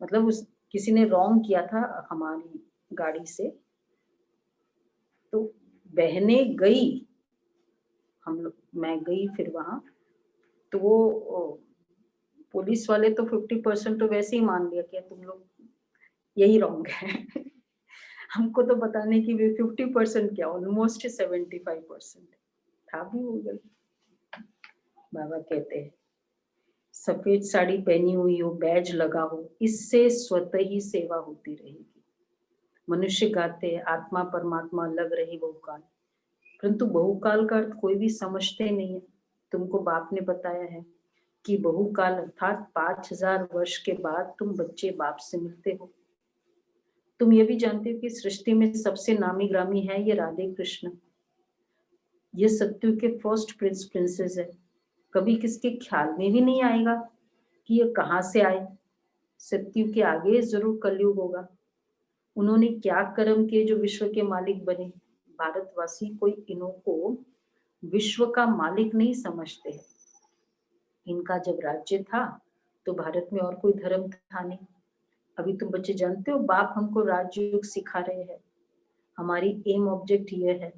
[SPEAKER 1] मतलब उस किसी ने रॉन्ग किया था हमारी गाड़ी से, तो बहने गई, हम लोग मैं गई फिर वहां, तो वो पुलिस वाले तो 50% तो वैसे ही मान लिया कि तुम लोग यही रॉन्ग है। हमको तो बताने की भी 50% क्या ऑलमोस्ट 75% था भी हो गई। बाबा कहते हैं सफेद साड़ी पहनी हुई हो, बैज लगा हो, इससे स्वतः ही सेवा होती रहेगी। मनुष्य गाते हैं आत्मा परमात्मा अलग रही बहुकाल, परंतु बहुकाल का अर्थ कोई भी समझते नहीं है। तुमको बाप ने बताया है कि बहुकाल अर्थात 5000 वर्ष के बाद तुम बच्चे बाप से मिलते हो। तुम ये भी जानते हो कि सृष्टि में सबसे नामी ग्रामी है ये राधे कृष्ण। ये सत्यु के फर्स्ट प्रिंस प्रिंसेस है। कभी किसके ख्याल में भी नहीं आएगा कि ये कहाँ से आए। सत्यु के आगे जरूर कलयुग होगा। उन्होंने क्या कर्म किए जो विश्व के मालिक बने। भारतवासी कोई इन्हों को विश्व का मालिक नहीं समझते हैं। इनका जब राज्य था तो भारत में और कोई धर्म था नहीं। अभी तुम बच्चे जानते हो बाप हमको राजयोग सिखा रहे हैं। हमारी एम ऑब्जेक्ट ये है।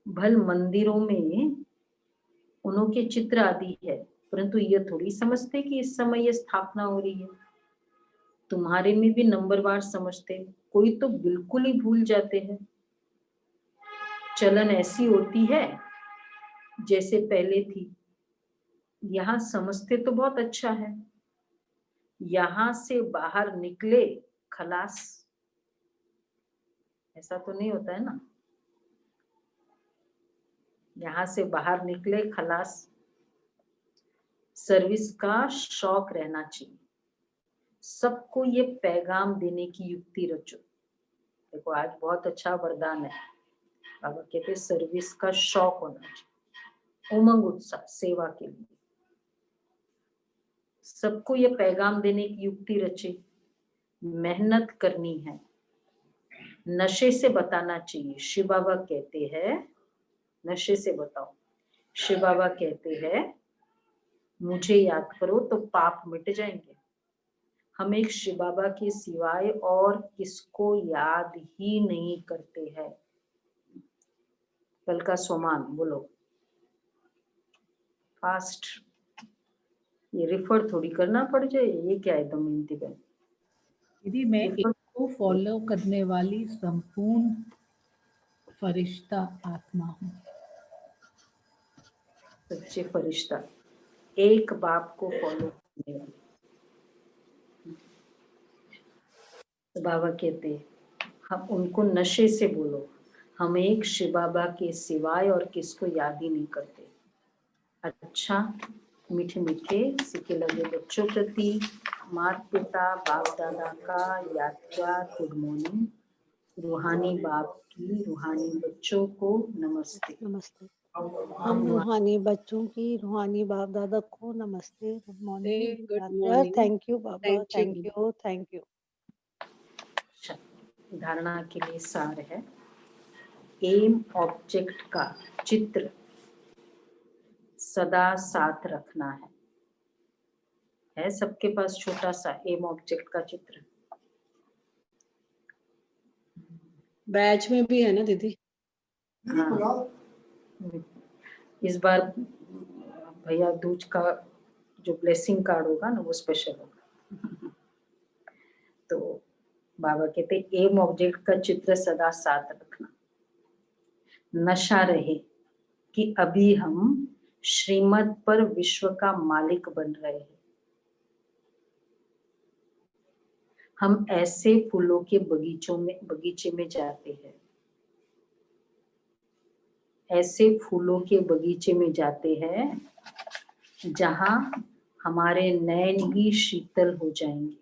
[SPEAKER 1] भल मंदिरों में उन्हों के चित्र आदि है, परंतु ये थोड़ी समझते कि इस समय ये स्थापना हो रही है। तुम्हारे में भी नंबरवार समझते, कोई तो बिल्कुल ही भूल जाते हैं। चलन ऐसी होती है जैसे पहले थी। यहाँ समझते तो बहुत अच्छा है, यहाँ से बाहर निकले खलास, ऐसा तो नहीं होता है ना। यहाँ से बाहर निकले खलास। सर्विस का शौक रहना चाहिए। सबको ये पैगाम देने की युक्ति रचो। देखो आज बहुत अच्छा वरदान है। बाबा कहते सर्विस का शौक होना चाहिए, उमंग उत्साह सेवा के लिए। सबको ये पैगाम देने की युक्ति रचे। मेहनत करनी है, नशे से बताना चाहिए। शिव बाबा कहते हैं नशे से बताओ। शिव बाबा कहते हैं मुझे याद करो तो पाप मिट जाएंगे। हम एक शिव बाबा के सिवाय और किसको याद ही नहीं करते हैं। कल का सोमान बोलो फास्ट। ये रिफर थोड़ी करना पड़ जाए, ये क्या है दमयंती बहन?
[SPEAKER 8] दीदी मैं
[SPEAKER 1] रिफर
[SPEAKER 8] इसको फॉलो करने वाली संपूर्ण फरिश्ता आत्मा हूँ।
[SPEAKER 1] सच्चे फरिश्ता, एक बाप को फॉलो करने वाले। तो बाबा कहते हैं हम उनको नशे से बोलो, हम एक शिव बाबा के सिवाय और किसको याद ही नहीं करते। अच्छा, मीठे मीठे सिक्के लगे बच्चों प्रति माता पिता बाप दादा का यात्रा गुड मॉर्निंग। रूहानी बाप की रूहानी बच्चों को नमस्ते।
[SPEAKER 9] नमस्ते। हम रूहानी बच्चों की रूहानी बाप दादा को नमस्ते। Good morning.
[SPEAKER 2] Good morning.
[SPEAKER 9] Thank you Baba.
[SPEAKER 2] Thank you.
[SPEAKER 9] Thank you.
[SPEAKER 1] अच्छा, धारणा के लिए सार है, एम ऑब्जेक्ट का चित्र सदा साथ रखना है सबके पास छोटा सा एम ऑब्जेक्ट का चित्र?
[SPEAKER 2] बैच में भी है ना दीदी?
[SPEAKER 1] हाँ, इस बार भैया दूज का जो ब्लेसिंग कार्ड होगा ना वो स्पेशल होगा। तो बाबा कहते एम ऑब्जेक्ट का चित्र सदा साथ रखना, नशा रहे कि अभी हम श्रीमत पर विश्व का मालिक बन रहे हैं। हम ऐसे फूलों के बगीचे में जाते हैं, ऐसे फूलों के बगीचे में जाते हैं जहां हमारे नयन ही शीतल हो जाएंगे।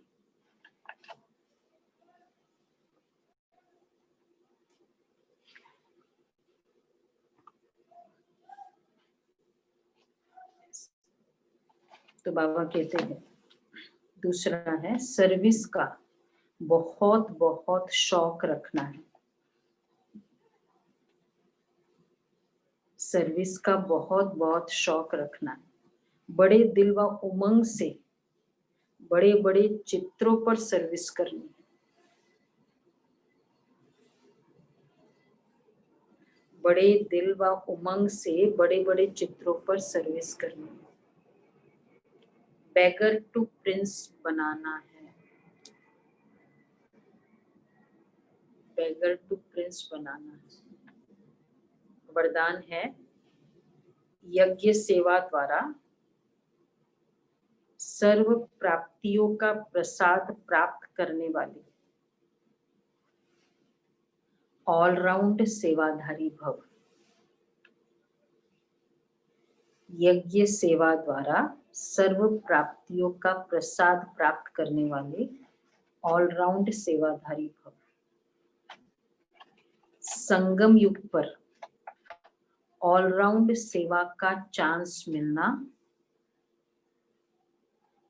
[SPEAKER 1] तो बाबा कहते हैं दूसरा है सर्विस का बहुत बहुत शौक रखना है। सर्विस का बहुत बहुत शौक रखना है, बड़े दिल व उमंग से बड़े बड़े चित्रों पर सर्विस करनी है। बड़े दिल व उमंग से बड़े बड़े चित्रों पर सर्विस करनी है। बेगर टू प्रिंस बनाना है, बेगर टू प्रिंस बनाना है। वरदान है यज्ञ सेवा द्वारा सर्व प्राप्तियों का प्रसाद प्राप्त करने वाले ऑलराउंड सेवाधारी भव। यज्ञ सेवा द्वारा सर्व प्राप्तियों का प्रसाद प्राप्त करने वाले ऑलराउंड सेवाधारी भव। संगम युग पर ऑलराउंड सेवा का चांस मिलना,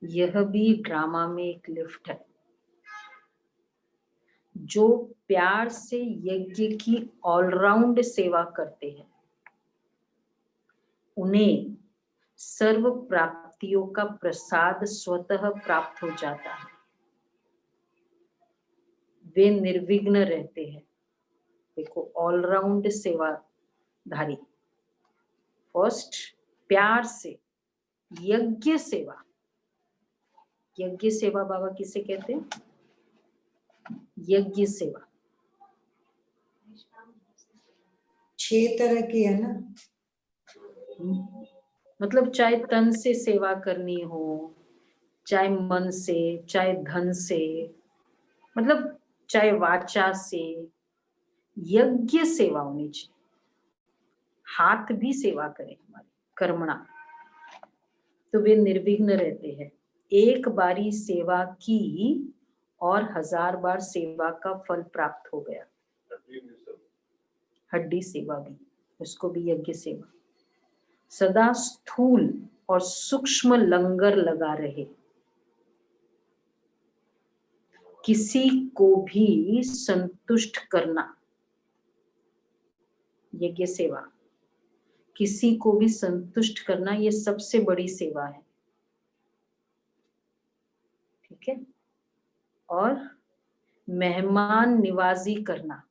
[SPEAKER 1] यह भी ड्रामा में एक लिफ्ट है। जो प्यार से यज्ञ की ऑलराउंड सेवा करते हैं उन्हें सर्व प्राप्तियों का प्रसाद स्वतः प्राप्त हो जाता है। वे निर्विघ्न रहते हैं। देखो ऑलराउंड सेवाधारी, फर्स्ट प्यार से यज्ञ सेवा। यज्ञ सेवा बाबा किसे कहते हैं? यज्ञ सेवा
[SPEAKER 7] 6 तरह की है ना,
[SPEAKER 1] मतलब चाहे तन से सेवा करनी हो, चाहे मन से, चाहे धन से, मतलब चाहे वाचा से, यज्ञ सेवा होनी चाहिए। हाथ भी सेवा करें हमारी कर्मणा, तो वे निर्विघ्न रहते हैं। एक बारी सेवा की और 1000 बार सेवा का फल प्राप्त हो गया। हड्डी सेवा भी, उसको भी यज्ञ सेवा। सदा स्थूल और सूक्ष्म लंगर लगा रहे, किसी को भी संतुष्ट करना, यज्ञ सेवा। किसी को भी संतुष्ट करना ये सबसे बड़ी सेवा है, ठीक है। और मेहमान निवाजी करना,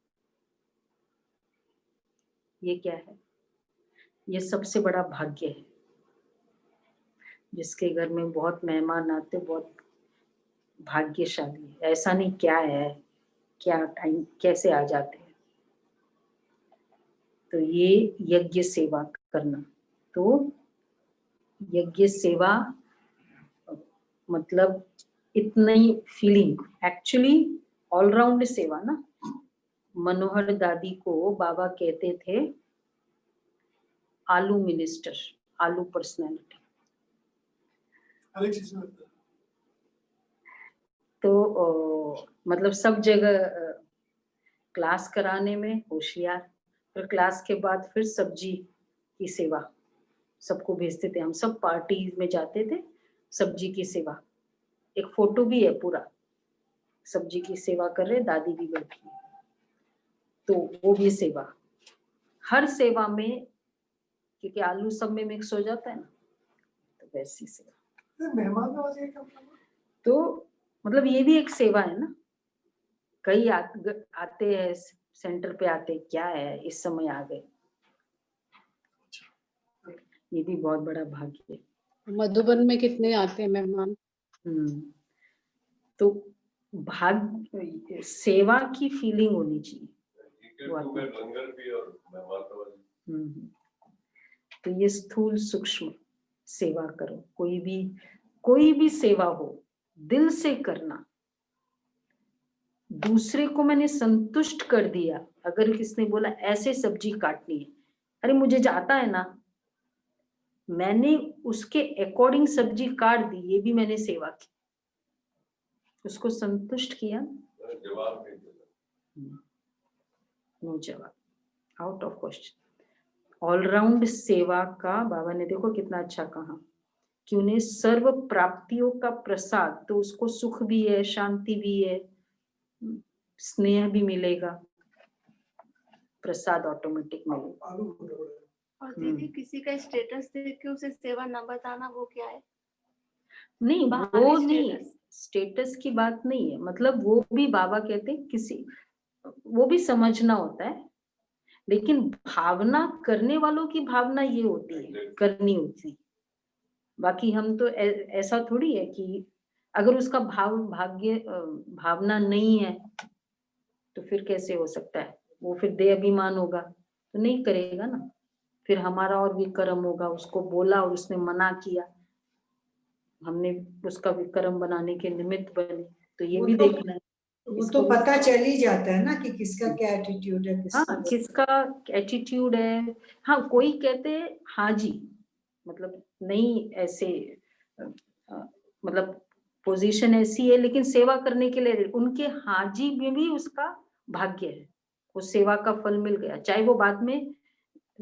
[SPEAKER 1] ये क्या है? ये सबसे बड़ा भाग्य है। जिसके घर में बहुत मेहमान आते, बहुत भाग्यशाली है। ऐसा नहीं क्या है, क्या टाइम कैसे आ जाते हैं। तो ये यज्ञ सेवा करना, तो यज्ञ सेवा मतलब इतनी फीलिंग, एक्चुअली ऑलराउंड सेवा ना। मनोहर दादी को बाबा कहते थे आलू मिनिस्टर, आलू पर्सनैलिटी।
[SPEAKER 6] हर एक चीज में होता है।
[SPEAKER 1] तो मतलब सब जगह क्लास कराने में होशियार, फिर क्लास के बाद फिर सब्जी की सेवा सबको भेजते थे। हम सब पार्टी में जाते थे, सब्जी की सेवा। एक फोटो भी है पूरा, सब्जी की सेवा कर रहे, दादी भी बैठी है। तो वो भी सेवा, हर सेवा में, क्योंकि आलू सब में मिक्स हो जाता है ना, तो वैसी सेवा।
[SPEAKER 6] ये मेहमान नवाजी का काम है।
[SPEAKER 1] तो मतलब ये भी एक सेवा है ना। कई आते हैं सेंटर पे, आते क्या है इस समय आ गए, ये भी बहुत बड़ा भाग्य है।
[SPEAKER 2] मधुबन में कितने आते हैं मेहमान?
[SPEAKER 1] तो भाग सेवा की फीलिंग होनी चाहिए।
[SPEAKER 10] लंगर भी और मेहमान नवाजी।
[SPEAKER 1] तो ये स्थूल सूक्ष्म सेवा करो, कोई भी सेवा हो दिल से करना। दूसरे को मैंने संतुष्ट कर दिया। अगर किसने बोला ऐसे सब्जी काटनी है, अरे मुझे जाता है ना, मैंने उसके अकॉर्डिंग सब्जी काट दी, ये भी मैंने सेवा की, उसको संतुष्ट किया।
[SPEAKER 10] जवाब नहीं देता,
[SPEAKER 1] नो जवाब, आउट ऑफ क्वेश्चन। ऑलराउंड सेवा का बाबा ने देखो कितना अच्छा कहा कि उन्हें सर्व प्राप्तियों का प्रसाद, तो उसको सुख भी है, शांति भी है, स्नेह भी मिलेगा, प्रसाद ऑटोमेटिक मिलेगा।
[SPEAKER 6] आलू बड़े बड़े।
[SPEAKER 3] और दीदी किसी का स्टेटस देख के उसे सेवा न बताना, वो क्या है?
[SPEAKER 1] नहीं,
[SPEAKER 3] बाहरी
[SPEAKER 1] वो नहीं,
[SPEAKER 3] status।
[SPEAKER 1] स्टेटस की बात नहीं है। मतलब वो भी बाबा कहते हैं किसी, वो भी समझना होता है, लेकिन भावना करने वालों की भावना ये होती है, करनी होती है। बाकी हम तो ऐसा थोड़ी है कि अगर उसका भावना नहीं है तो फिर कैसे हो सकता है? वो फिर दे अभिमान होगा तो नहीं करेगा ना। फिर हमारा और विक्रम होगा, उसको बोला और उसने मना किया, हमने उसका विक्रम बनाने के निमित्त बने, तो ये भी देखना है।
[SPEAKER 7] वो तो पता चल ही जाता है ना कि किसका क्या एटीट्यूड है,
[SPEAKER 1] हाँ, किसका एटीट्यूड है। हाँ, कोई कहते हैं हाँ जी, मतलब नहीं ऐसे मतलब पोजीशन ऐसी है, लेकिन सेवा करने के लिए उनके हाँ जी में भी उसका भाग्य है, वो सेवा का फल मिल गया। चाहे वो बाद में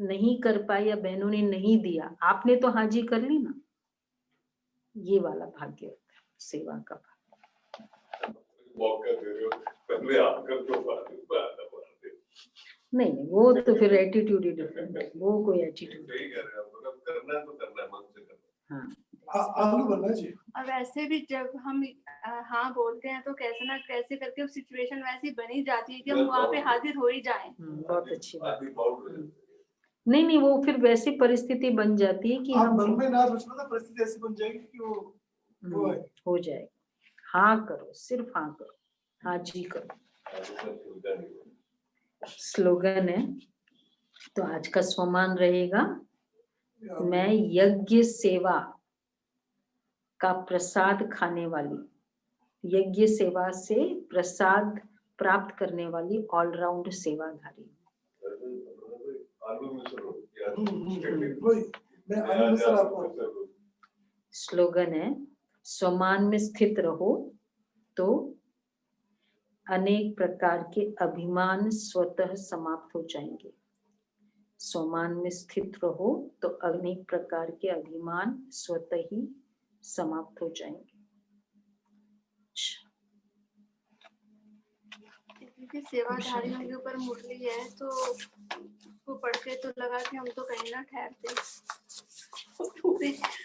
[SPEAKER 1] नहीं कर पाए या बहनों ने नहीं दिया, आपने तो हाँ जी कर ली ना, ये वाला भाग्य होता है सेवा का।
[SPEAKER 10] मौका दे रहे हो, पहले आप कर दो, बाद में
[SPEAKER 1] नहीं, वो तो फिर एटीट्यूड ही डिफरेंट है, वो कोई एटीट्यूड।
[SPEAKER 10] सही कह रहे हो, मतलब करना है तो करना है, मन से करना है।
[SPEAKER 1] हाँ,
[SPEAKER 6] आलू बनना चाहिए।
[SPEAKER 3] और वैसे भी जब हम हाँ बोलते हैं तो कैसे ना कैसे करके उस सिचुएशन वैसी बनी जाती है कि हम वहाँ पे हाजिर हो ही जाएं।
[SPEAKER 1] बहुत अच्छी बात।
[SPEAKER 10] आदमी बाउंड हो जाता है।
[SPEAKER 1] नहीं, वो फिर वैसी परिस्थिति बन जाती है कि
[SPEAKER 6] आप
[SPEAKER 1] हम
[SPEAKER 6] मन में ना सोचना था, परिस्थिति ऐसी बन जाएगी कि वो है।
[SPEAKER 1] हो जाएगा। हाँ करो, सिर्फ हाँ करो, हाँ जी करो।
[SPEAKER 10] आदमी का सुविधा नहीं है।
[SPEAKER 1] स्लोगन है, तो आज का स्वमान रहेगा, मैं यज्ञ सेवा का प्रसाद खाने वाली, यज्ञ सेवा से प्रसाद प्राप्त करने वाली ऑलराउंड सेवाधारी।
[SPEAKER 10] आलू मिसल हो,
[SPEAKER 6] वही मैं आलू मिसल आपको।
[SPEAKER 1] स्लोगन है, स्वमान में स्थित रहो तो अनेक प्रकार के अभिमान स्वतः समाप्त हो जाएंगे। स्वमान में स्थित रहो तो अनेक प्रकार के अभिमान स्वतः ही समाप्त हो जाएंगे।
[SPEAKER 3] क्योंकि सेवाधारियों के ऊपर मुरली है, तो उसको पढ़ के तो लगा कि हम तो कहीं ना ठहरते।